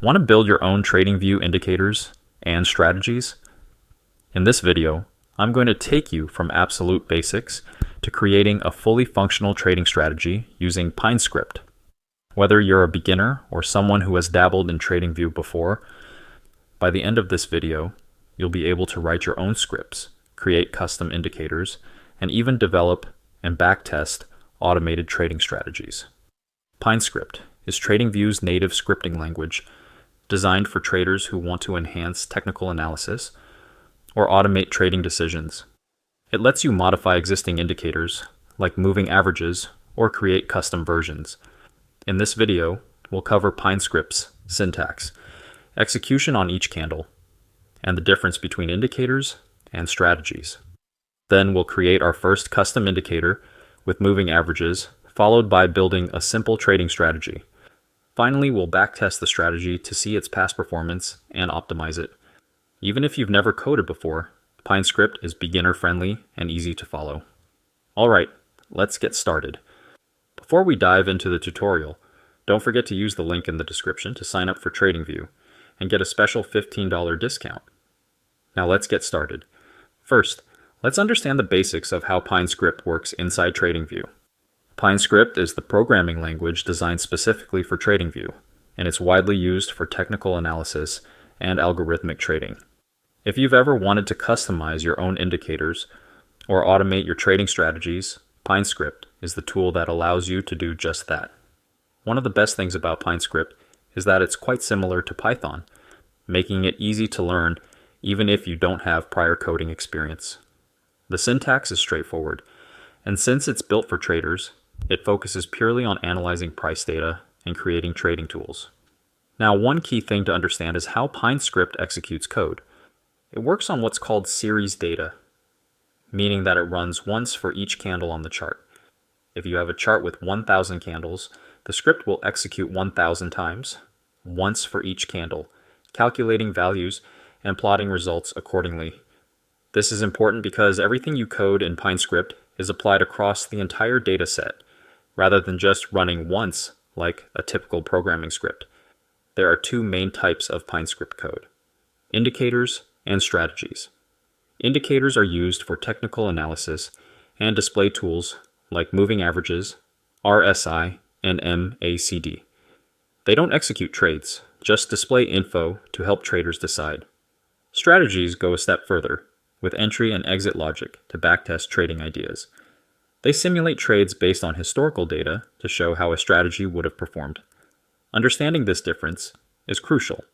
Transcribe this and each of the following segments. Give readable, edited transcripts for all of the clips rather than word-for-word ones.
Want to build your own TradingView indicators and strategies? In this video, I'm going to take you from absolute basics to creating a fully functional trading strategy using PineScript. Whether you're a beginner or someone who has dabbled in TradingView before, by the end of this video, you'll be able to write your own scripts, create custom indicators, and even develop and backtest automated trading strategies. PineScript is TradingView's native scripting language designed for traders who want to enhance technical analysis or automate trading decisions. It lets you modify existing indicators, like moving averages, or create custom versions. In this video, we'll cover PineScript's syntax, execution on each candle, and the difference between indicators and strategies. Then we'll create our first custom indicator with moving averages, followed by building a simple trading strategy. Finally, we'll backtest the strategy to see its past performance and optimize it. Even if you've never coded before, PineScript is beginner-friendly and easy to follow. Alright, let's get started. Before we dive into the tutorial, don't forget to use the link in the description to sign up for TradingView and get a special $15 discount. Now let's get started. First, let's understand the basics of how PineScript works inside TradingView. PineScript is the programming language designed specifically for TradingView, and it's widely used for technical analysis and algorithmic trading. If you've ever wanted to customize your own indicators or automate your trading strategies, PineScript is the tool that allows you to do just that. One of the best things about PineScript is that it's quite similar to Python, making it easy to learn even if you don't have prior coding experience. The syntax is straightforward, and since it's built for traders, it focuses purely on analyzing price data and creating trading tools. Now, one key thing to understand is how PineScript executes code. It works on what's called series data, meaning that it runs once for each candle on the chart. If you have a chart with 1,000 candles, the script will execute 1,000 times, once for each candle, calculating values and plotting results accordingly. This is important because everything you code in PineScript is applied across the entire data set, rather than just running once like a typical programming script. There are two main types of PineScript code: indicators and strategies. Indicators are used for technical analysis and display tools like moving averages, RSI, and MACD. They don't execute trades, just display info to help traders decide. Strategies go a step further, with entry and exit logic to backtest trading ideas. They simulate trades based on historical data to show how a strategy would have performed. Understanding this difference is crucial.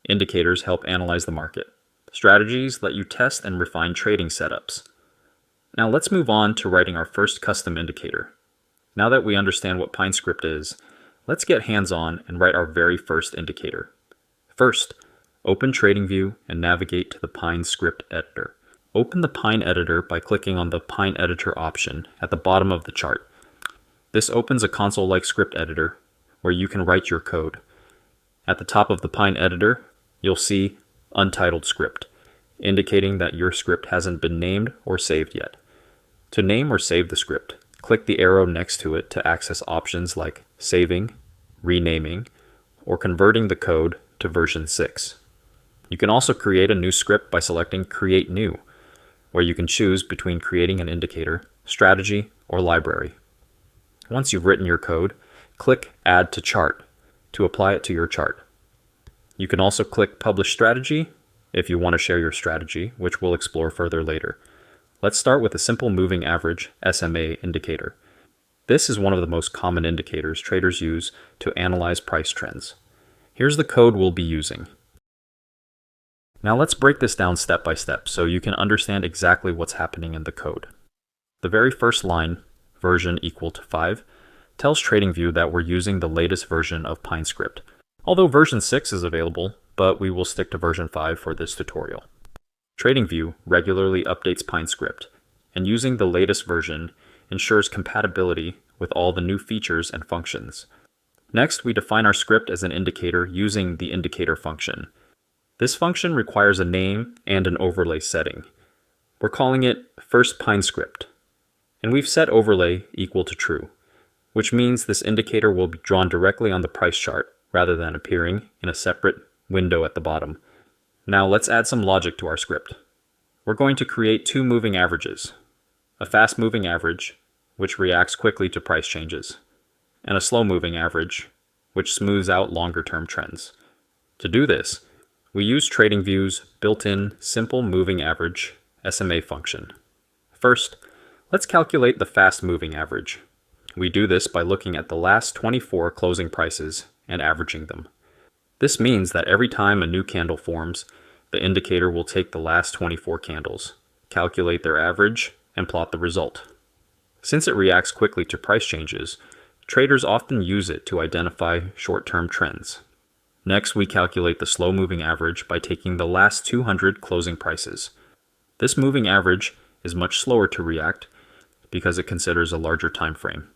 Indicators help analyze the market. Strategies let you test and refine trading setups. Now let's move on to writing our first custom indicator. Now that we understand what PineScript is, let's get hands-on and write our very first indicator. First, open TradingView and navigate to the PineScript editor. Open the Pine editor by clicking on the Pine editor option at the bottom of the chart. This opens a console-like script editor where you can write your code. At the top of the Pine editor, you'll see Untitled Script, indicating that your script hasn't been named or saved yet. To name or save the script, click the arrow next to it to access options like saving, renaming, or converting the code to version 6. You can also create a new script by selecting Create New, where you can choose between creating an indicator, strategy, or library. Once you've written your code, click Add to Chart to apply it to your chart. You can also click Publish Strategy if you want to share your strategy, which we'll explore further later. Let's start with a simple moving average SMA indicator. This is one of the most common indicators traders use to analyze price trends. Here's the code we'll be using. Now let's break this down step by step so you can understand exactly what's happening in the code. The very first line, version equal to 5, tells TradingView that we're using the latest version of PineScript, although version 6 is available, but we will stick to version 5 for this tutorial. TradingView regularly updates PineScript, and using the latest version ensures compatibility with all the new features and functions. Next, we define our script as an indicator using the indicator function. This function requires a name and an overlay setting. We're calling it first PineScript, and we've set overlay equal to true, which means this indicator will be drawn directly on the price chart rather than appearing in a separate window at the bottom. Now let's add some logic to our script. We're going to create two moving averages, a fast moving average, which reacts quickly to price changes, and a slow moving average, which smooths out longer term trends. To do this, we use TradingView's built-in simple moving average SMA function. First, let's calculate the fast moving average. We do this by looking at the last 24 closing prices and averaging them. This means that every time a new candle forms, the indicator will take the last 24 candles, calculate their average, and plot the result. Since it reacts quickly to price changes, traders often use it to identify short-term trends. Next, we calculate the slow moving average by taking the last 200 closing prices. This moving average is much slower to react because it considers a larger time frame.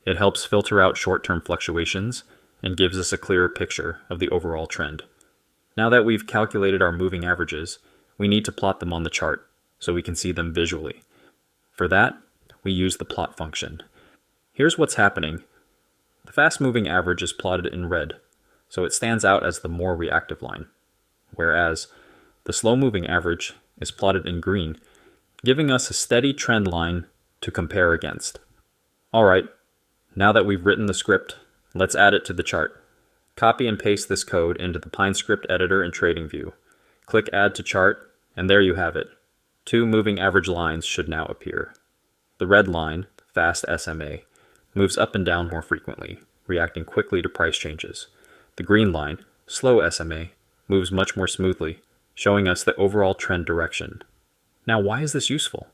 It helps filter out short-term fluctuations and gives us a clearer picture of the overall trend. Now that we've calculated our moving averages, we need to plot them on the chart so we can see them visually. For that, we use the plot function. Here's what's happening. The fast moving average is plotted in red, so it stands out as the more reactive line, whereas the slow moving average is plotted in green, giving us a steady trend line to compare against. Alright, now that we've written the script, let's add it to the chart. Copy and paste this code into the Pine script editor in TradingView. Click Add to Chart, and there you have it. Two moving average lines should now appear. The red line, fast SMA, moves up and down more frequently, reacting quickly to price changes. The green line, slow SMA, moves much more smoothly, showing us the overall trend direction. Now, why is this useful?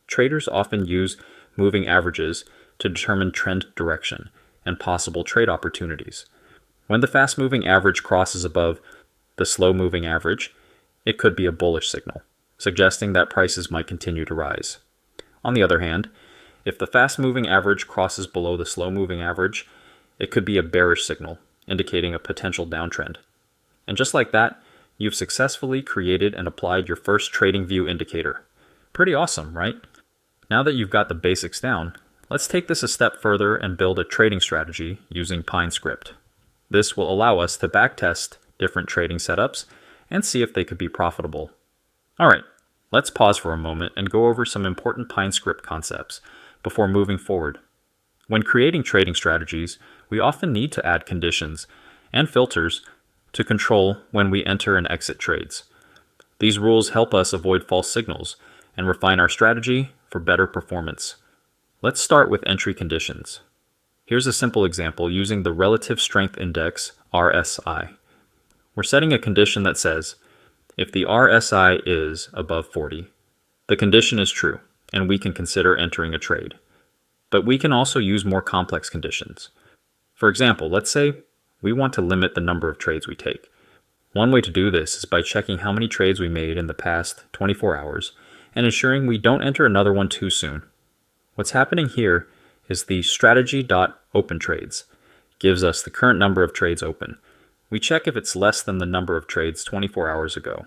Traders often use moving averages to determine trend direction and possible trade opportunities. When the fast-moving average crosses above the slow-moving average, it could be a bullish signal, suggesting that prices might continue to rise. On the other hand, if the fast-moving average crosses below the slow-moving average, it could be a bearish signal, indicating a potential downtrend. And just like that, you've successfully created and applied your first TradingView indicator. Pretty awesome, right? Now that you've got the basics down, let's take this a step further and build a trading strategy using Pine script. This will allow us to backtest different trading setups and see if they could be profitable. Alright, let's pause for a moment and go over some important Pine script concepts before moving forward. When creating trading strategies, we often need to add conditions and filters to control when we enter and exit trades. These rules help us avoid false signals and refine our strategy for better performance. Let's start with entry conditions. Here's a simple example using the Relative Strength Index, RSI. We're setting a condition that says, if the RSI is above 40, the condition is true, and we can consider entering a trade. But we can also use more complex conditions. For example, let's say we want to limit the number of trades we take. One way to do this is by checking how many trades we made in the past 24 hours and ensuring we don't enter another one too soon. What's happening here is the strategy.openTrades gives us the current number of trades open. We check if it's less than the number of trades 24 hours ago.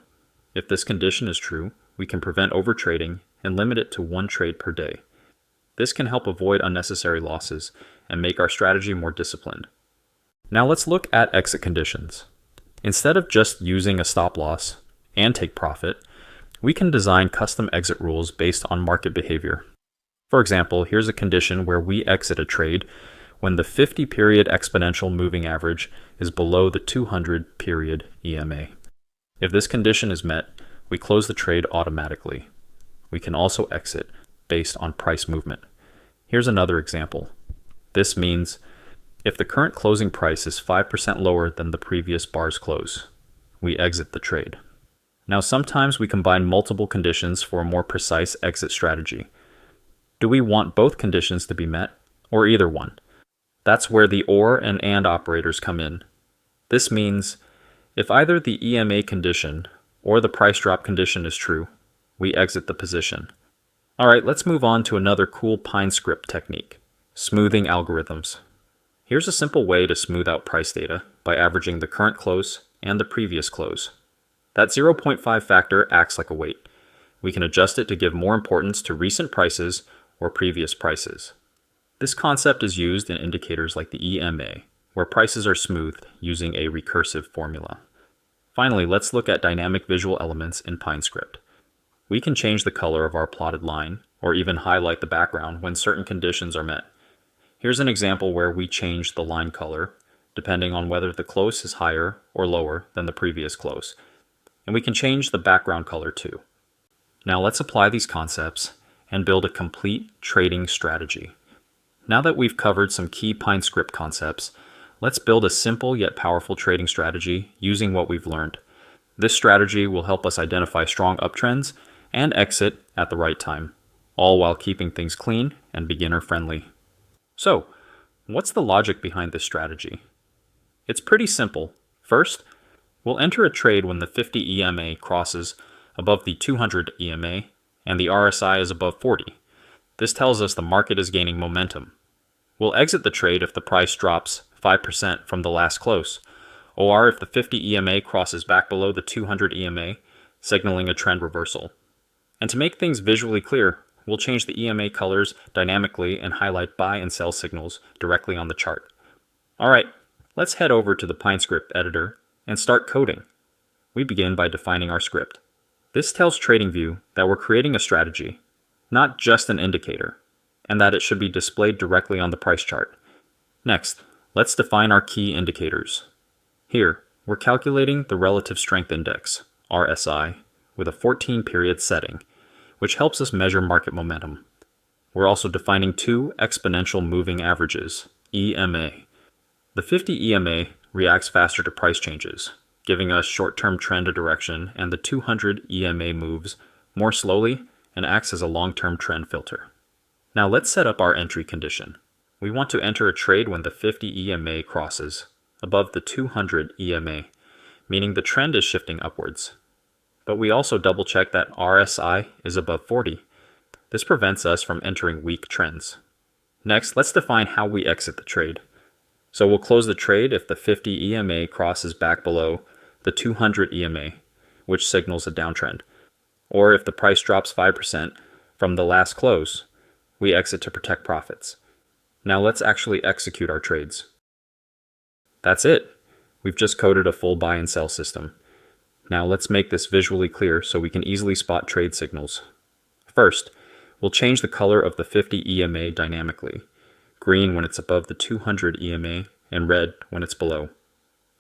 If this condition is true, we can prevent overtrading and limit it to one trade per day. This can help avoid unnecessary losses and make our strategy more disciplined. Now let's look at exit conditions. Instead of just using a stop loss and take profit, we can design custom exit rules based on market behavior. For example, here's a condition where we exit a trade when the 50-period exponential moving average is below the 200-period EMA. If this condition is met, we close the trade automatically. We can also exit based on price movement. Here's another example. This means if the current closing price is 5% lower than the previous bar's close, we exit the trade. Now, sometimes we combine multiple conditions for a more precise exit strategy. Do we want both conditions to be met, or either one? That's where the OR and operators come in. This means if either the EMA condition or the price drop condition is true, we exit the position. Alright, let's move on to another cool Pine script technique, smoothing algorithms. Here's a simple way to smooth out price data by averaging the current close and the previous close. That 0.5 factor acts like a weight. We can adjust it to give more importance to recent prices or previous prices. This concept is used in indicators like the EMA, where prices are smoothed using a recursive formula. Finally, let's look at dynamic visual elements in PineScript. We can change the color of our plotted line, or even highlight the background when certain conditions are met. Here's an example where we change the line color, depending on whether the close is higher or lower than the previous close. And we can change the background color too. Now let's apply these concepts and build a complete trading strategy. Now that we've covered some key PineScript concepts, let's build a simple yet powerful trading strategy using what we've learned. This strategy will help us identify strong uptrends and exit at the right time, all while keeping things clean and beginner friendly. So, what's the logic behind this strategy? It's pretty simple. First, we'll enter a trade when the 50 EMA crosses above the 200 EMA and the RSI is above 40. This tells us the market is gaining momentum. We'll exit the trade if the price drops 5% from the last close, or if the 50 EMA crosses back below the 200 EMA, signaling a trend reversal. And to make things visually clear, we'll change the EMA colors dynamically and highlight buy and sell signals directly on the chart. Alright, let's head over to the PineScript editor and start coding. We begin by defining our script. This tells TradingView that we're creating a strategy, not just an indicator, and that it should be displayed directly on the price chart. Next, let's define our key indicators. Here, we're calculating the Relative Strength Index, RSI, with a 14-period setting, which helps us measure market momentum. We're also defining two exponential moving averages, EMA. The 50 EMA reacts faster to price changes, giving us short-term trend direction, and the 200 EMA moves more slowly and acts as a long-term trend filter. Now let's set up our entry condition. We want to enter a trade when the 50 EMA crosses above the 200 EMA, meaning the trend is shifting upwards. But we also double check that RSI is above 40. This prevents us from entering weak trends. Next, let's define how we exit the trade. So we'll close the trade if the 50 EMA crosses back below the 200 EMA, which signals a downtrend. Or if the price drops 5% from the last close, we exit to protect profits. Now let's actually execute our trades. That's it. We've just coded a full buy and sell system. Now let's make this visually clear so we can easily spot trade signals. First, we'll change the color of the 50 EMA dynamically. Green when it's above the 200 EMA and red when it's below.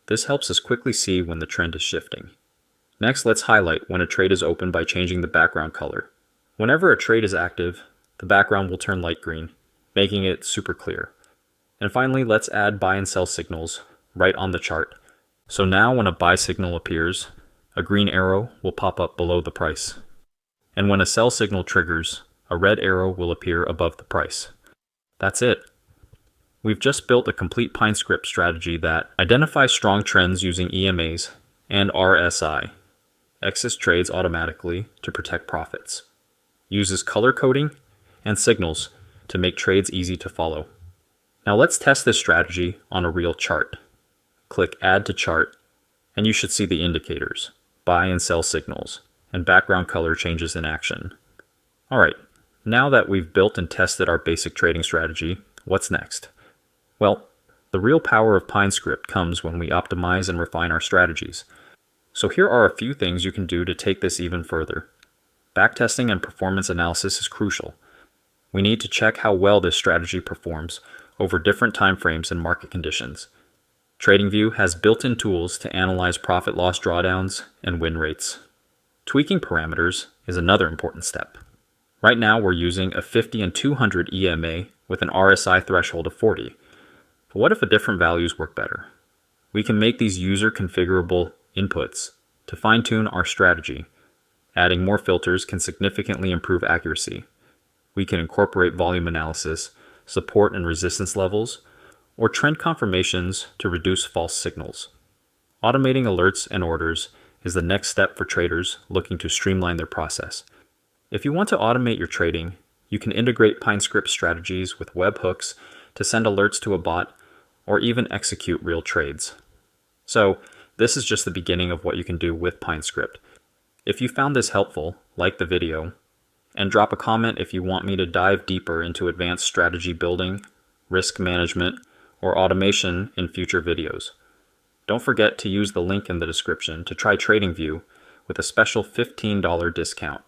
This helps us quickly see when the trend is shifting. Next, let's highlight when a trade is open by changing the background color. Whenever a trade is active, the background will turn light green, making it super clear. And finally, let's add buy and sell signals right on the chart. So now when a buy signal appears, a green arrow will pop up below the price. And when a sell signal triggers, a red arrow will appear above the price. That's it. We've just built a complete PineScript strategy that identifies strong trends using EMAs and RSI, exits trades automatically to protect profits, uses color coding and signals to make trades easy to follow. Now let's test this strategy on a real chart. Click Add to Chart, and you should see the indicators, buy and sell signals, and background color changes in action. Alright, now that we've built and tested our basic trading strategy, what's next? Well, the real power of PineScript comes when we optimize and refine our strategies. So here are a few things you can do to take this even further. Backtesting and performance analysis is crucial. We need to check how well this strategy performs over different time frames and market conditions. TradingView has built-in tools to analyze profit-loss drawdowns and win rates. Tweaking parameters is another important step. Right now we're using a 50 and 200 EMA with an RSI threshold of 40. But what if different values work better? We can make these user configurable inputs to fine-tune our strategy. Adding more filters can significantly improve accuracy. We can incorporate volume analysis, support and resistance levels, or trend confirmations to reduce false signals. Automating alerts and orders is the next step for traders looking to streamline their process. If you want to automate your trading, you can integrate PineScript strategies with webhooks to send alerts to a bot or even execute real trades. So, this is just the beginning of what you can do with PineScript. If you found this helpful, like the video, and drop a comment if you want me to dive deeper into advanced strategy building, risk management, or automation in future videos. Don't forget to use the link in the description to try TradingView with a special $15 discount.